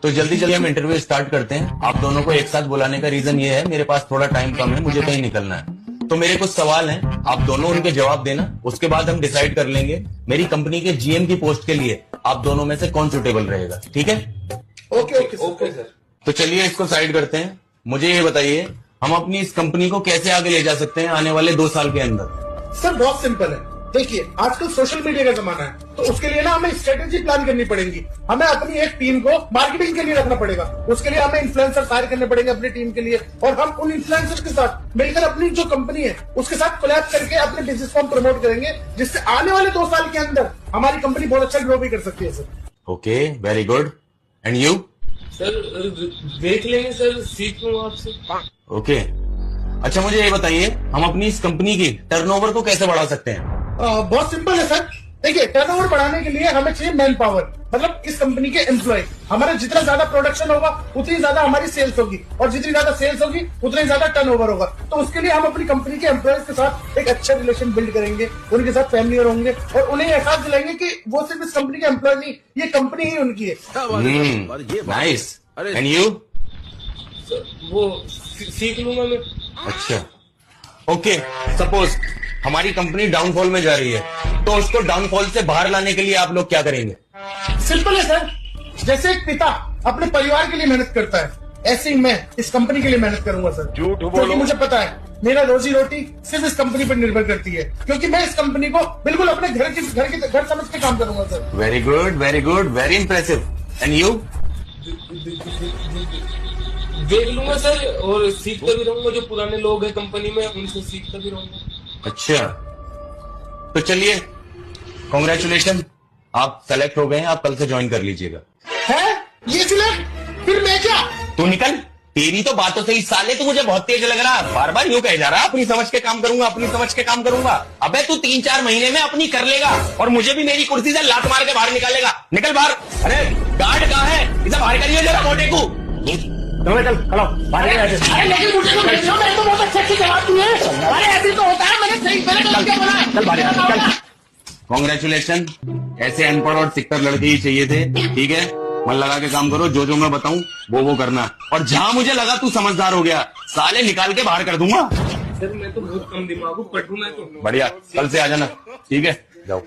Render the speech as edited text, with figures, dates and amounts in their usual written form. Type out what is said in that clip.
तो जल्दी जल्दी हम इंटरव्यू स्टार्ट करते हैं। आप दोनों को एक साथ बुलाने का रीजन ये है, मेरे पास थोड़ा टाइम कम है, मुझे कहीं निकलना है। तो मेरे कुछ सवाल हैं, आप दोनों उनके जवाब देना। उसके बाद हम डिसाइड कर लेंगे मेरी कंपनी के जीएम की पोस्ट के लिए आप दोनों में से कौन सुटेबल रहेगा। ठीक है? Okay sir. तो चलिए इसको साइड करते हैं। मुझे ये बताइए, हम अपनी इस कंपनी को कैसे आगे ले जा सकते हैं आने वाले 2 साल के अंदर? सर बहुत सिंपल है। देखिए आजकल सोशल मीडिया का जमाना है, तो उसके लिए ना हमें स्ट्रेटेजी प्लान करनी पड़ेगी। हमें अपनी एक टीम को मार्केटिंग के लिए रखना पड़ेगा। उसके लिए हमें इन्फ्लुएंसर हायर करने पड़ेंगे अपनी टीम के लिए, और हम उन इन्फ्लुएंसर के साथ मिलकर अपनी जो कंपनी है उसके साथ कोलैब करके अपने बिजनेस को प्रमोट करेंगे, जिससे आने वाले 2 साल के अंदर हमारी कंपनी बहुत अच्छा ग्रो भी कर सकती है sir. Okay, very good. And you? Sir देख लेंगे सर, सीख लूंगा आपसे। ओके, अच्छा मुझे ये बताइए, हम अपनी इस कंपनी की टर्नओवर को कैसे बढ़ा सकते हैं? बहुत सिंपल है सर। देखिए टर्नओवर बढ़ाने के लिए हमें चाहिए मैन पावर, मतलब इस कंपनी के एम्प्लॉय। हमारा जितना ज्यादा प्रोडक्शन होगा उतनी ज्यादा हमारी सेल्स होगी, और जितनी ज्यादा सेल्स होगी उतना ही ज्यादा टर्नओवर होगा। तो उसके लिए हम अपनी कंपनी के एम्प्लॉयज के साथ एक अच्छा रिलेशन बिल्ड करेंगे, उनके साथ फैमिलियर होंगे, और उन्हें एहसास दिलाएंगे कि वो सिर्फ इस कंपनी के एम्प्लॉय नहीं, ये कंपनी ही उनकी है। नाइस। And you? वो सीख लूंगा मैं। अच्छा, ओके। सपोज हमारी कंपनी डाउनफॉल में जा रही है, तो उसको डाउनफॉल से बाहर लाने के लिए आप लोग क्या करेंगे? सिंपल है सर। जैसे एक पिता अपने परिवार के लिए मेहनत करता है, ऐसे ही मैं इस कंपनी के लिए मेहनत करूंगा सर। क्योंकि मुझे पता है मेरा रोजी रोटी सिर्फ इस कंपनी पर निर्भर करती है, क्योंकि मैं इस कंपनी को बिल्कुल अपने घर समझ के काम करूंगा sir. Very good, very good, very impressive. And you? देख लूंगा सर, और सीखता भी रहूंगा। जो पुराने लोग हैं कंपनी में उनसे सीखता भी रहूंगा। अच्छा, तो चलिए कॉन्ग्रेचुलेशन, आप सेलेक्ट हो गए हैं। आप कल से ज्वाइन कर लीजिएगा। है ये सिलेक्ट? फिर मैं क्या? तू निकल। तेरी तो बातों से ही साले तू मुझे बहुत तेज लग रहा, बार बार यूं कहे जा रहा अपनी समझ के काम करूंगा, अपनी समझ के काम करूंगा। अबे तू 3-4 महीने में अपनी कर लेगा और मुझे भी मेरी कुर्सी से लात मार के बाहर निकालेगा। निकल बाहर। अरे गार्ड कहाँ है? इसे बाहर करिए जरा मोटे को। चल चलो बाहर। अरे लेकिन मुझे तो भेजो, मैं तो बहुत अच्छी जवाब दी है। अरे ऐसे तो होता है, मैंने सही क्या बोला? चल बाहर। कॉन्ग्रेचुलेशन, ऐसे अनपढ़ और सिक्कर लड़के ही चाहिए थे। ठीक है, मन लगा के काम करो, जो मैं बताऊं वो करना, और जहां मुझे लगा तू समझदार हो गया, साले निकाल के बाहर कर दूंगा। सर मैं तो बहुत कम दिमाग हूँ, पढ़ूं मैं तो। बढ़िया, कल से आ जाना। ठीक है, जाओ।